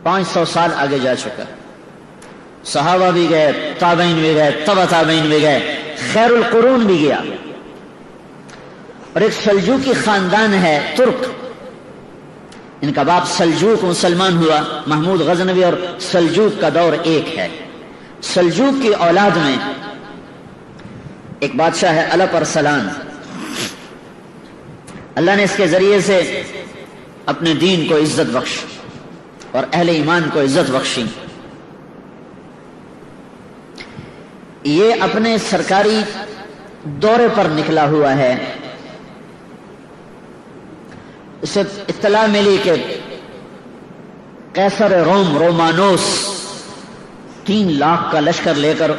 500 سال آگے جا چکا. صحابہ بھی گئے, تابعین بھی گئے, تبع تابعین بھی گئے, خیر القرون بھی گیا. اور ایک سلجوقی خاندان ہے ترک, ان کا باپ سلجوق مسلمان ہوا. محمود غزنوی اور سلجوق کا دور ایک ہے. سلجوق کی اولاد میں ایک بادشاہ ہے الپ ارسلان. اللہ نے اس کے ذریعے سے اپنے دین کو عزت بخش اور اہل ایمان کو عزت بخشی. یہ اپنے سرکاری دورے پر نکلا ہوا ہے. اسے اطلاع ملی کہ قیصر روم رومانوس 3 لاکھ کا لشکر لے کر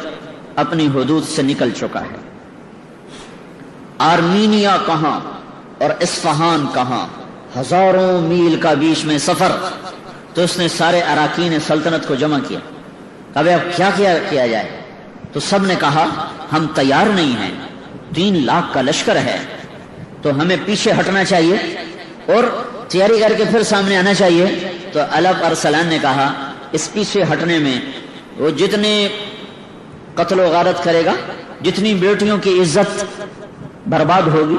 اپنی حدود سے نکل چکا ہے. آرمینیا کہاں اور اصفہان کہاں, ہزاروں میل کا بیچ میں سفر. تو اس نے سارے اراکین سلطنت کو جمع کیا. اب کیا کیا جائے؟ تو سب نے کہا ہم تیار نہیں ہیں, 3 لاکھ کا لشکر ہے, تو ہمیں پیچھے ہٹنا چاہیے اور تیاری کر کے پھر سامنے آنا چاہیے. تو الپ ارسلان نے کہا اس پیچھے ہٹنے میں وہ جتنے قتل و غارت کرے گا, جتنی بیٹیوں کی عزت برباد ہوگی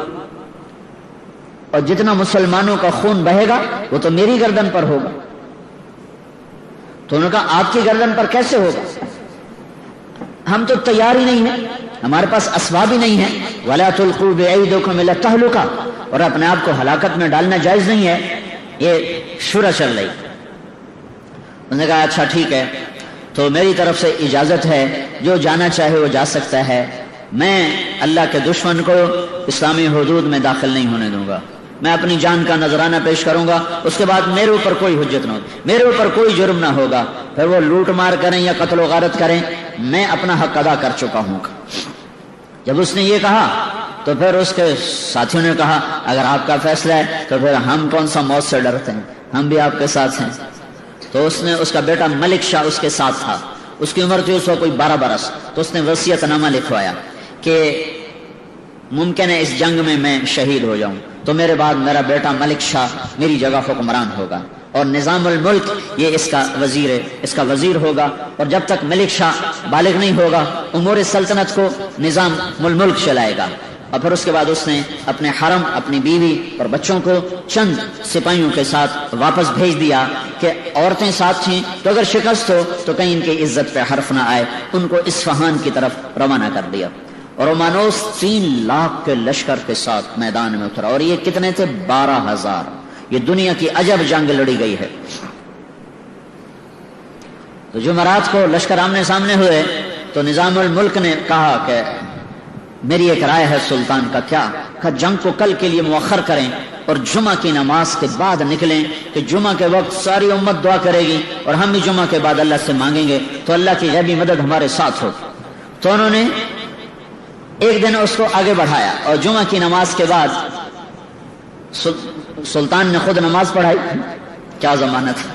اور جتنا مسلمانوں کا خون بہے گا وہ تو میری گردن پر ہوگا. تو انہوں نے کہا آپ کی گردن پر کیسے ہوگا؟ ہم تو تیار ہی نہیں ہیں, ہمارے پاس اسباب ہی نہیں ہیں. وَلَا تُلْقُوا بِأَيْدِيكُمْ إِلَى التَّهْلُكَةِ, اور اپنے آپ کو ہلاکت میں ڈالنا جائز نہیں ہے. یہ شورا چل رہی. انہوں نے کہا اچھا ٹھیک ہے, تو میری طرف سے اجازت ہے, جو جانا چاہے وہ جا سکتا ہے. میں اللہ کے دشمن کو اسلامی حدود میں داخل نہیں ہونے دوں گا. میں اپنی جان کا نذرانہ پیش کروں گا, اس کے بعد میرے اوپر کوئی حجت نہ ہوگی, میرے اوپر کوئی جرم نہ ہوگا. پھر وہ لوٹ مار کریں یا قتل و غارت کریں, میں اپنا حق ادا کر چکا ہوں. جب اس نے یہ کہا تو پھر اس کے ساتھیوں نے کہا اگر آپ کا فیصلہ ہے تو پھر ہم کون سا موت سے ڈرتے ہیں, ہم بھی آپ کے ساتھ ہیں. تو اس نے, اس کا بیٹا ملک شاہ اس کے ساتھ تھا, اس کی عمر تھی اس وقت کوئی 12 برس. تو اس نے وصیت نامہ لکھوایا کہ ممکن ہے اس جنگ میں شہید ہو جاؤں, تو میرے بعد میرا بیٹا ملک شاہ میری جگہ حکمران ہوگا, اور نظام الملک یہ اس کا وزیر ہے, اس کا وزیر ہوگا. اور جب تک ملک شاہ بالغ نہیں ہوگا امور سلطنت کو نظام الملک چلائے گا. اور پھر اس کے بعد اس نے اپنے حرم, اپنی بیوی اور بچوں کو چند سپاہیوں کے ساتھ واپس بھیج دیا کہ عورتیں ساتھ تھیں تو اگر شکست ہو تو کہیں ان کی عزت پہ حرف نہ آئے. ان کو اصفہان کی طرف روانہ کر دیا. اور رومانوس 3 لاکھ کے لشکر کے ساتھ میدان میں اترا. اور یہ کتنے تھے؟ 12,000. یہ دنیا کی عجب جنگ لڑی گئی ہے. تو جمعرات کو لشکر آمنے سامنے ہوئے تو نظام الملک نے کہا کہ میری ایک رائے ہے سلطان کا. کیا؟ کہ جنگ کو کل کے لیے مؤخر کریں اور جمعہ کی نماز کے بعد نکلیں, کہ جمعہ کے وقت ساری امت دعا کرے گی اور ہم بھی جمعہ کے بعد اللہ سے مانگیں گے تو اللہ کی غیبی مدد ہمارے ساتھ ہو. تو انہوں نے ایک دن اس کو آگے بڑھایا اور جمعہ کی نماز کے بعد سلطان نے خود نماز پڑھائی. کیا زمانہ تھا,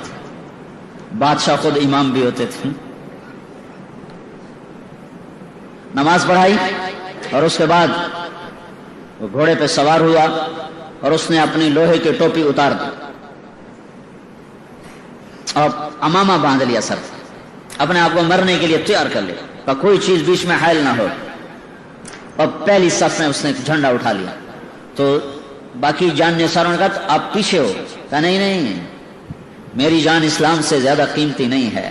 بادشاہ خود امام بھی ہوتے تھے. نماز پڑھائی اور اس کے بعد وہ گھوڑے پہ سوار ہوا اور اس نے اپنی لوہے کی ٹوپی اتار دی اور امامہ باندھ لیا سر, اپنے آپ کو مرنے کے لیے تیار کر لیا, کہ کوئی چیز بیچ میں حائل نہ ہو. اور پہلی صف میں اس نے جھنڈا اٹھا لیا. تو باقی جان نثاروں نے کہا آپ پیچھے ہو. کہا نہیں, میری جان اسلام سے زیادہ قیمتی نہیں ہے.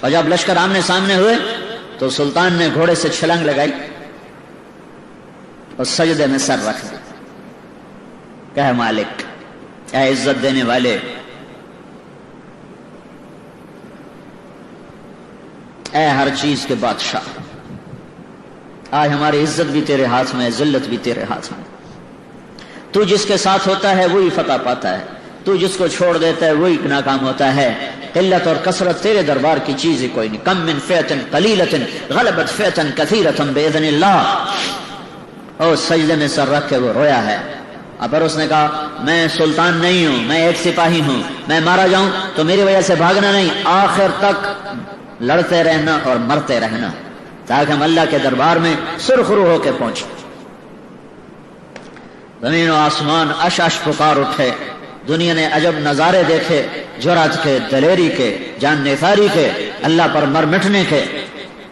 اور جب لشکر آمنے سامنے ہوئے تو سلطان نے گھوڑے سے چھلانگ لگائی اور سجدے میں سر رکھ دیا. کہ مالک, اے عزت دینے والے, اے ہر چیز کے بادشاہ, آج ہماری عزت بھی تیرے ہاتھ میں ہے, ذلت بھی تیرے ہاتھ میں. تو جس کے ساتھ ہوتا ہے وہی فتح پاتا ہے, تو جس کو چھوڑ دیتا ہے وہی ناکام ہوتا ہے. قلت اور کثرت تیرے دربار کی چیز ہی کوئی نہیں. کم من فئۃ قلیلۃ غلبت فئۃ کثیرۃ باذن اللہ. اور سجدے میں سر رکھ کے وہ رویا ہے. اب اس نے کہا میں سلطان نہیں ہوں, میں ایک سپاہی ہوں, میں مارا جاؤں تو میری وجہ سے بھاگنا نہیں, آخر تک لڑتے رہنا اور مرتے رہنا, تاکہ ہم اللہ کے دربار میں سرخرو ہو کے پہنچے. زمین و آسمان اش اش پکار اٹھے, دنیا نے عجب نظارے دیکھے، جرأت کے، دلیری کے، جان نثاری کے، اللہ پر مر مٹنے کے،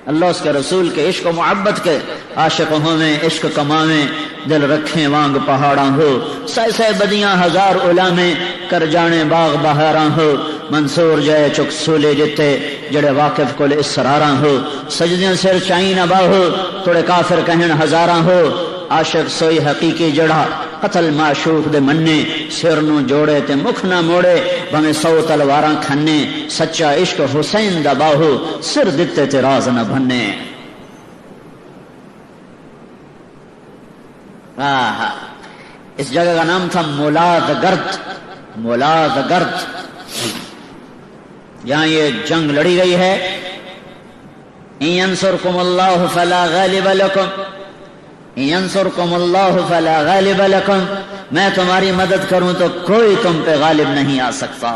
اللہ اس کے رسول کے عشق و محبت کے، عاشق ہویں عشق کماویں، دل رکھیں وانگ پہاڑاں ہو، سہ سہ بدیاں ہزار علامیں، کر جانے باغ بہاراں ہو، منصور جائے چک سولے جتے، جڑے واقف کل اسراراں ہو، سجدیاں سر چائیں نہ باہو، توڑے کافر کہن ہزاراں ہو، عاشق سوئی حقیقی جڑا، قتل معشوق دے مننے، سر نو جوڑے تے مکھ نہ موڑے، بھمیں 100 تلواراں کھنے، سچا عشق حسین دا باہو، سر دتے تے راز نہ بھنے۔ اس جگہ کا نام تھا مولاد گرد، مولاد گرد، یہاں یہ جنگ لڑی گئی ہے۔ ان ینصرکم اللہ فلا غالب لکم، ان ینصرکم اللہ فلا غالب لکم، میں تمہاری مدد کروں تو کوئی تم پہ غالب نہیں آ سکتا،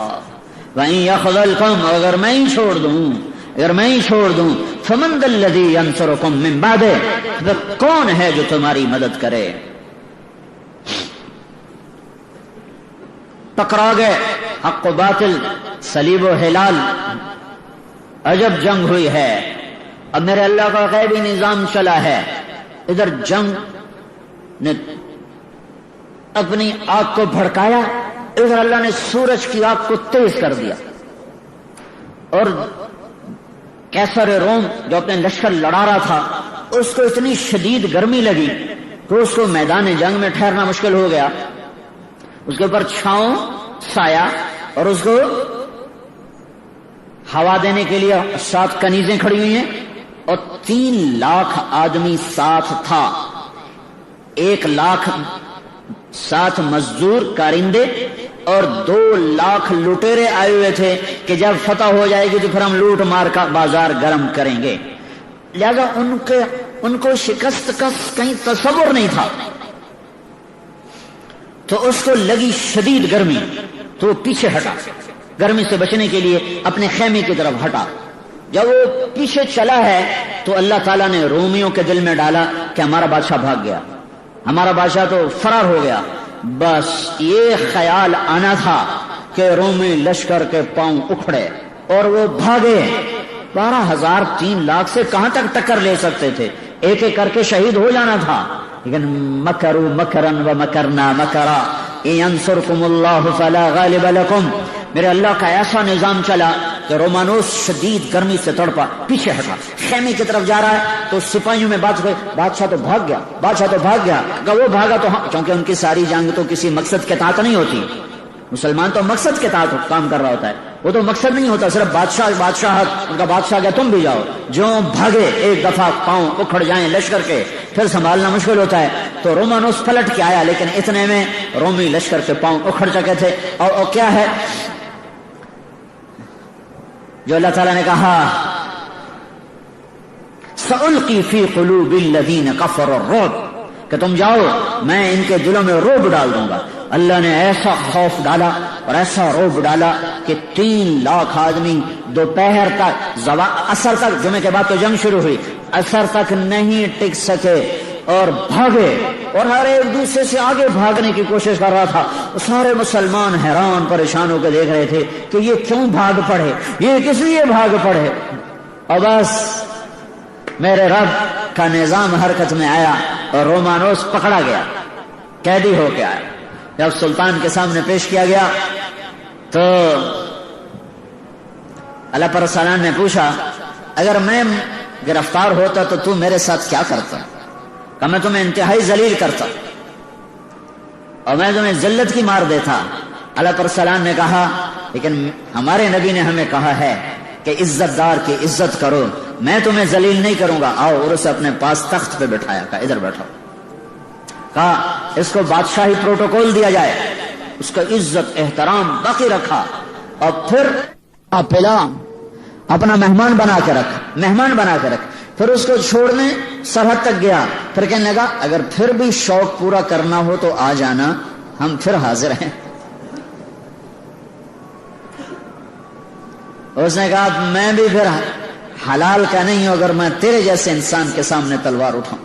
وَإِن يَخْذَلْكُمْ، اگر میں ہی چھوڑ دوں، اگر میں ہی چھوڑ دوں، فَمَنْ ذَا الَّذِي يَنصُرُكُم مِّن بَعْدِهِ، وہ کون ہے جو تمہاری مدد کرے؟ ٹکرا گئے حق و باطل، صلیب و ہلال، عجب جنگ ہوئی ہے۔ اب میرے اللہ کا غیبی نظام چلا ہے، ادھر جنگ نے اپنی آگ کو بھڑکایا، ادھر اللہ نے سورج کی آگ کو تیز کر دیا، اور کیسر روم جو اپنے لشکر لڑا رہا تھا اس کو اتنی شدید گرمی لگی کہ اس کو میدان جنگ میں ٹھہرنا مشکل ہو گیا۔ اس کے اوپر چھاؤں سایہ، اور اس کو ہوا دینے کے لیے 7 کنیزیں کھڑی ہوئی ہیں، اور 3 لاکھ آدمی ساتھ تھا، 1 لاکھ 7 مزدور کارندے اور 2 لاکھ لٹیرے آئے ہوئے تھے کہ جب فتح ہو جائے گی تو پھر ہم لوٹ مار کا بازار گرم کریں گے۔ لہذا ان کو شکست کا کہیں تصور نہیں تھا، تو اس کو لگی شدید گرمی، تو وہ پیچھے ہٹا، گرمی سے بچنے کے لیے اپنے خیمے کی طرف ہٹا۔ جب وہ پیچھے چلا ہے تو اللہ تعالیٰ نے رومیوں کے دل میں ڈالا کہ ہمارا بادشاہ بھاگ گیا، ہمارا بادشاہ تو فرار ہو گیا۔ بس یہ خیال آنا تھا کہ رومی لشکر کے پاؤں اکھڑے اور وہ بھاگے۔ 12,000 3 لاکھ سے کہاں تک ٹکر لے سکتے تھے، ایک ایک کر کے شہید ہو جانا تھا، لیکن مکروا مکرا ومکرنا مکرا ان ینصرکم اللہ فلا غالب لکم، میرے اللہ کا ایسا نظام چلا کہ رومانوس شدید گرمی سے تڑپا، پیچھے ہٹا، خیمے کی طرف جا رہا ہے تو سپاہیوں میں بات ہوئی، بادشاہ تو بھاگ گیا، بادشاہ تو بھاگ گیا۔ اگر وہ بھاگا تو کیونکہ ان کی ساری جنگ تو کسی مقصد کے تحت نہیں ہوتی، مسلمان تو مقصد کے تحت کام کر رہا ہوتا ہے، وہ تو مقصد نہیں ہوتا صرف بادشاہ ان کا بادشاہ گیا تم بھی جاؤ، جو بھاگے ایک دفعہ پاؤں اکھڑ جائیں لشکر کے پھر سنبھالنا مشکل ہوتا ہے۔ تو رومانوس پلٹ کے آیا، لیکن اتنے میں رومی لشکر کے پاؤں اکھڑ چکے تھے۔ اور کیا ہے جو اللہ تعالیٰ نے کہا، سألقی فی قلوب الذین کفروا الرعب، کہ تم جاؤ میں ان کے دلوں میں رعب ڈال دوں گا۔ اللہ نے ایسا خوف ڈالا اور ایسا رعب ڈالا کہ 3 لاکھ آدمی دوپہر تک عصر تک، جمعے کے بعد تو جنگ شروع ہوئی، عصر تک نہیں ٹک سکے اور بھاگے، اور ہر ایک دوسرے سے آگے بھاگنے کی کوشش کر رہا تھا۔ سارے مسلمان حیران پریشان ہو کے دیکھ رہے تھے کہ یہ کیوں بھاگ پڑے، یہ کس لیے بھاگ پڑے۔ اور بس میرے رب کا نظام حرکت میں آیا اور رومانوس پکڑا گیا، قیدی ہو کے آیا۔ جب سلطان کے سامنے پیش کیا گیا تو اللہ پر سلام نے پوچھا، اگر میں گرفتار ہوتا تو تو میرے ساتھ کیا کرتا؟ کہ میں تمہیں انتہائی ذلیل کرتا اور میں تمہیں ذلت کی مار دیتا۔ اللہ پر سلام نے کہا، لیکن ہمارے نبی نے ہمیں کہا ہے کہ عزت دار کی عزت کرو، میں تمہیں ذلیل نہیں کروں گا، آؤ۔ اور اسے اپنے پاس تخت پہ بٹھایا، کہا ادھر بیٹھو، کہا اس کو بادشاہی پروٹوکول دیا جائے، اس کا عزت احترام باقی رکھا، اور پھر پلا اپنا مہمان بنا کے رکھ، پھر اس کو چھوڑنے سرحد تک گیا، پھر کہنے لگا اگر پھر بھی شوق پورا کرنا ہو تو آ جانا، ہم پھر حاضر ہیں۔ اس نے کہا میں بھی پھر حلال کا نہیں ہوں اگر میں تیرے جیسے انسان کے سامنے تلوار اٹھاؤں۔